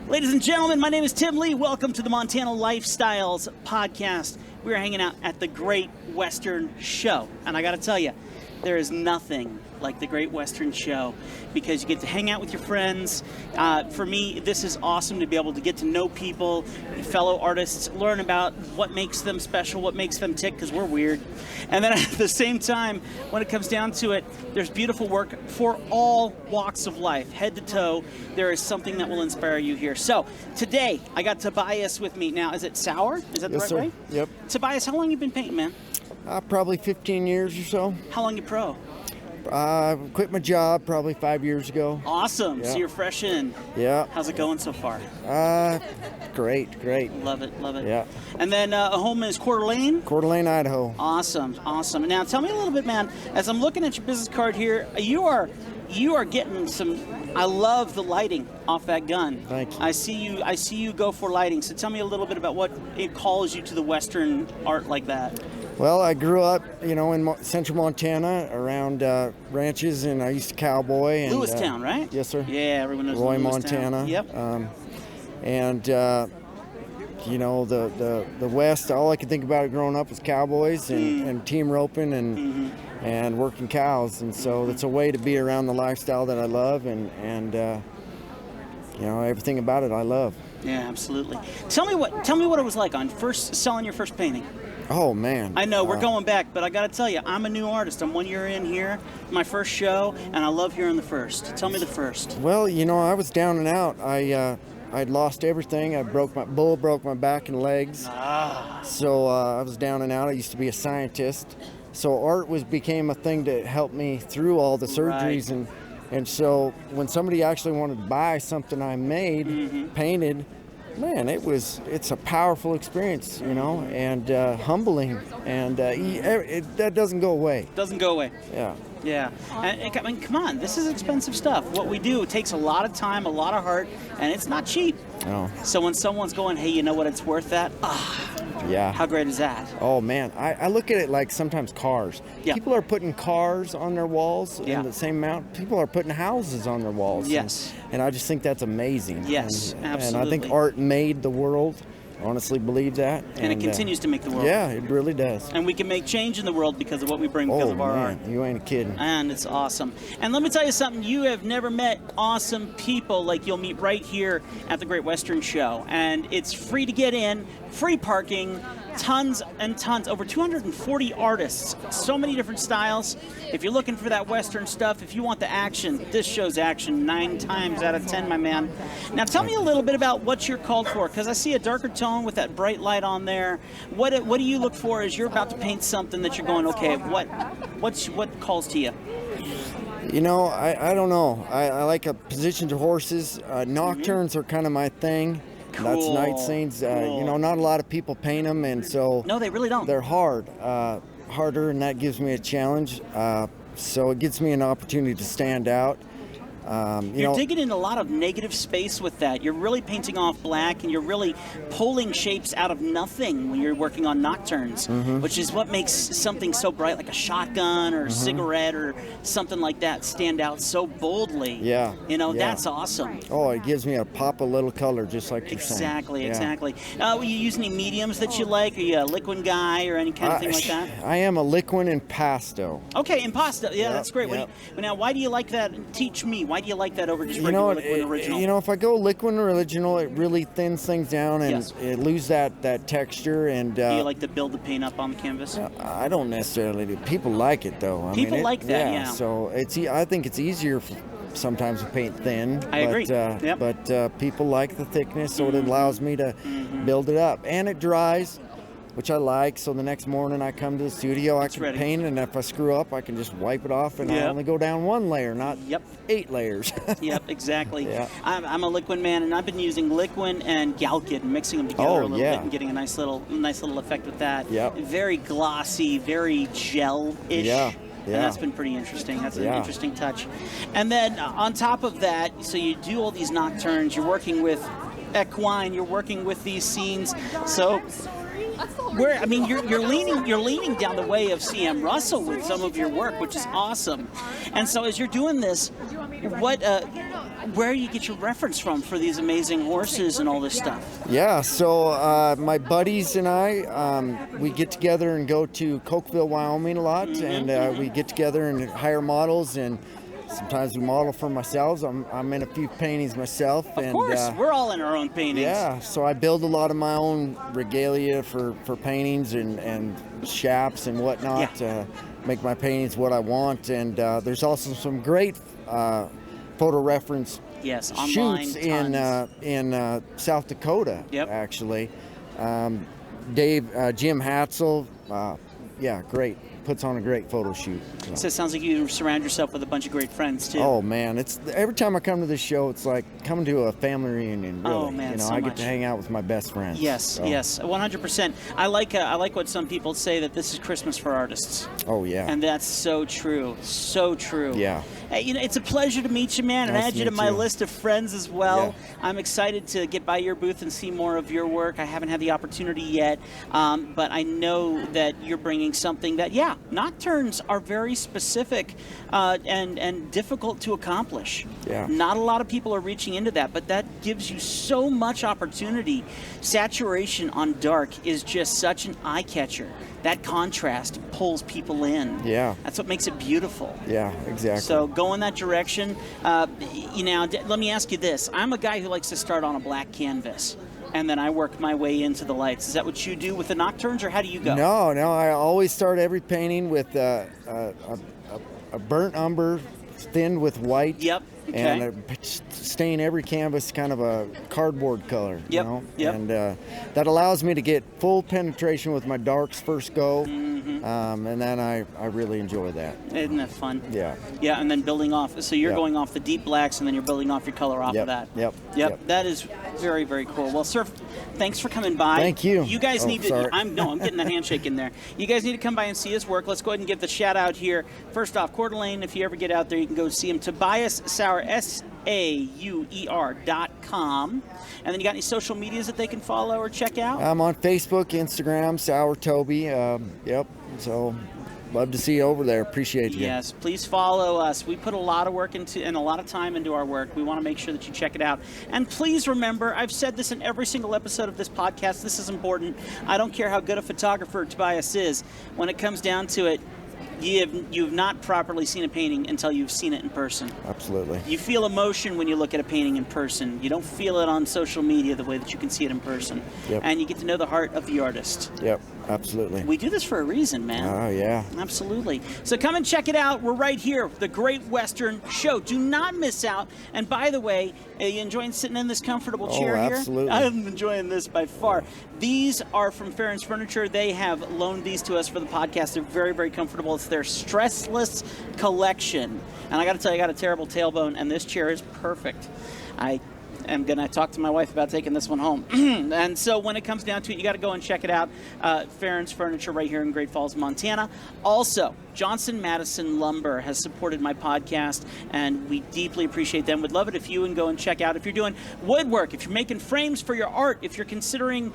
Ladies and gentlemen, my name is Tim Lee. Welcome to the Montana Lifestyles Podcast. We're hanging out at the Great Western Show. And I got to tell you, there is nothing like the Great Western Show because you get to hang out with your friends. For me, this is awesome to be able to get to know people, fellow artists, learn about what makes them special, what makes them tick, because we're weird. And then at the same time, when it comes down to it, there's beautiful work for all walks of life, head to toe. There is something that will inspire you here. So today, I got Tobias with me. Now, is it Sauer? Is that the right way? Yep. Tobias, how long you been painting, man? Probably 15 years or so. How long you pro? Quit my job probably 5 years ago. Awesome. Yeah. So you're fresh in. Yeah. How's it going so far? Great. Love it. Yeah. And then home is Coeur d'Alene? Coeur d'Alene, Idaho. Awesome. Now tell me a little bit, man, as I'm looking at your business card here, you are getting some, I love the lighting off that gun. Thank you. I see you go for lighting. So tell me a little bit about what it calls you to the Western art like that. Well, I grew up, in central Montana around ranches, and I used to cowboy. And, Lewistown, right? Yes, sir. Yeah, everyone knows Roy, Lewistown. Montana. Yep. The West, all I could think about growing up was cowboys and team roping and working cows. And so it's a way to be around the lifestyle that I love, and everything about it I love. Yeah, absolutely. Tell me what it was like on selling your first painting. Oh, man. I know, we're going back, but I got to tell you, I'm a new artist. I'm 1 year in here, my first show, and I love hearing the first. Tell me the first. Well, I was down and out. I'd lost everything. Broke my back and legs. So I was down and out. I used to be a scientist. So art became a thing to help me through all the surgeries. Right. And so when somebody actually wanted to buy something I made, painted, man, it's a powerful experience, and humbling, and that doesn't go away. Doesn't go away. Yeah. Yeah. And I mean, come on, this is expensive stuff. What we do, it takes a lot of time, a lot of heart, and it's not cheap. No. So when someone's going, hey, you know what, it's worth that? Yeah. How great is that? Oh, man. I look at it like sometimes cars. Yeah. People are putting cars on their walls Yeah. in the same amount. People are putting houses on their walls. Yes. And I just think that's amazing. Yes, and absolutely. I think art made the world. I honestly believe that. And it continues to make the world. Yeah, it really does. And we can make change in the world because of what we bring because of our art. You ain't kidding. And it's awesome. And let me tell you something, you have never met awesome people like you'll meet right here at the Great Western Show. And it's free to get in, free parking, tons and tons, over 240 artists, so many different styles. If you're looking for that Western stuff, if you want the action, this show's action 9 times out of 10, my man. Now tell me a little bit about what you're called for, because I see a darker tone with that bright light on there. What do you look for as you're about to paint something that you're going, okay, what calls to you? I don't know. I like positions of horses. Nocturnes are kind of my thing. Cool. That's night scenes. Cool. Not a lot of people paint them, and so No, they really don't. they're harder, and that gives me a challenge. So it gives me an opportunity to stand out. You're digging in a lot of negative space with that. You're really painting off black, and you're really pulling shapes out of nothing when you're working on nocturnes, which is what makes something so bright, like a shotgun or a cigarette or something like that, stand out so boldly. Yeah. That's awesome. Oh, it gives me a pop of little color, just like you're saying. Exactly. Will you use any mediums that you like? Are you a liquid guy or any kind of thing like that? I am a liquid and pasto. Okay, impasto. Yeah, Yep, that's great. yep. Now, why do you like that? Teach me. Why do you like that over just regular liquid original? If I go liquid and original, it really thins things down and it loses that texture. And do you like to build the paint up on the canvas? I don't necessarily do. People like it though. People like that, yeah. So I think it's easier sometimes to paint thin. I agree. Yep. But people like the thickness, so it allows me to build it up, and it dries, which I like. So the next morning I come to the studio, I can paint, and if I screw up, I can just wipe it off, and I only go down 1 layer, not 8 layers. Yep, exactly. Yeah. I'm a liquid man, and I've been using liquid and Galkid and mixing them together a little bit and getting a nice little effect with that. Yep. Very glossy, very gel-ish. Yeah. And that's been pretty interesting. That's an interesting touch. And then on top of that, so you do all these nocturnes, you're working with equine, you're working with these scenes. So you're leaning down the way of C.M. Russell with some of your work, which is awesome. And so as you're doing this, where you get your reference from for these amazing horses and all this stuff. Yeah, so my buddies and I, we get together and go to Cokeville, Wyoming a lot, and we get together and hire models, and sometimes we model for myself. I'm in a few paintings myself. Of course, we're all in our own paintings. Yeah, so I build a lot of my own regalia for paintings and chaps and whatnot to make my paintings what I want. And there's also some great photo reference shoots in South Dakota, actually. Jim Hatzel, great. Puts on a great photo shoot. So it sounds like you surround yourself with a bunch of great friends too. Oh man, it's every time I come to this show, it's like coming to a family reunion. Really. Oh man, I get to hang out with my best friends. Yes, yes, 100%. I like what some people say, that this is Christmas for artists. Oh yeah. And that's so true, so true. Yeah. Hey, it's a pleasure to meet you, man, and add you to my list of friends as well. Yeah. I'm excited to get by your booth and see more of your work. I haven't had the opportunity yet, but I know that you're bringing something that, nocturnes are very specific and difficult to accomplish. Yeah. Not a lot of people are reaching into that, but that gives you so much opportunity. Saturation on dark is just such an eye catcher. That contrast pulls people in. Yeah. That's what makes it beautiful. Yeah, exactly. So go in that direction. Let me ask you this. I'm a guy who likes to start on a black canvas, and then I work my way into the lights. Is that what you do with the nocturnes, or how do you go? No, I always start every painting with a burnt umber thinned with white. Yep. Okay. And stain every canvas kind of a cardboard color. Yep. Yep. And that allows me to get full penetration with my darks first go. And then I really enjoy that. Isn't that fun? Yeah. Yeah, and then building off. So you're going off the deep blacks, and then you're building off your color off of that. Yep. That is very, very cool. Well, sir, thanks for coming by. Thank you. You guys need to. I'm getting the handshake in there. You guys need to come by and see his work. Let's go ahead and give the shout out here. First off, Coeur d'Alene. If you ever get out there, you can go see him. Tobias Sauer, SAUER.com. And then you got any social medias that they can follow or check out? I'm on Facebook, Instagram, Sauer Toby. Yep. So love to see you over there. Appreciate you. Yes, please follow us. We put a lot of work and a lot of time into our work. We want to make sure that you check it out. And please remember, I've said this in every single episode of this podcast. This is important. I don't care how good a photographer Tobias is. When it comes down to it, you've not properly seen a painting until you've seen it in person. Absolutely. You feel emotion when you look at a painting in person. You don't feel it on social media the way that you can see it in person. Yep. And you get to know the heart of the artist. Yep, absolutely. We do this for a reason, man. Oh, yeah. Absolutely. So come and check it out. We're right here, the Great Western Show. Do not miss out. And by the way, are you enjoying sitting in this comfortable chair here? Absolutely. I'm enjoying this by far. These are from Farron's Furniture. They have loaned these to us for the podcast. They're very, very comfortable. It's their stressless collection. And I got to tell you, I got a terrible tailbone, and this chair is perfect. I am going to talk to my wife about taking this one home. And so when it comes down to it, you got to go and check it out. Farron's Furniture right here in Great Falls, Montana. Also, Johnson Madison Lumber has supported my podcast, and we deeply appreciate them. Would love it if you would go and check out. If you're doing woodwork, if you're making frames for your art, if you're considering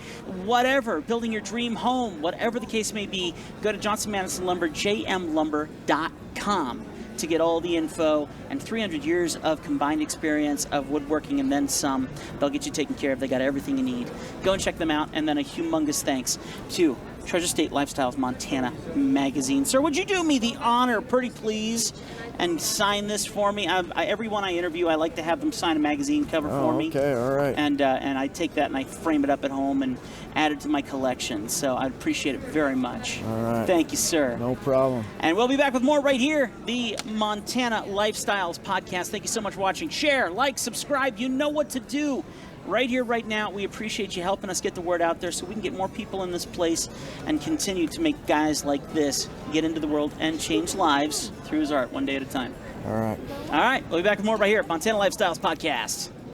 whatever, building your dream home, whatever the case may be, go to Johnson Madison Lumber, jmlumber.com. to get all the info and 300 years of combined experience of woodworking and then some. They'll get you taken care of. They got everything you need. Go and check them out. And then a humongous thanks to Treasure State Lifestyles Montana magazine. Sir, would you do me the honor, pretty please, and sign this for me? Everyone I interview, I like to have them sign a magazine cover for me. Okay, all right. And I take that and I frame it up at home and add it to my collection. So I appreciate it very much. All right. Thank you, sir. No problem. And we'll be back with more right here, the Montana Lifestyles Podcast. Thank you so much for watching. Share, like, subscribe. You know what to do. Right here, right now, we appreciate you helping us get the word out there so we can get more people in this place and continue to make guys like this get into the world and change lives through his art one day at a time. All right. All right. We'll be back with more right here at Montana Lifestyles Podcast.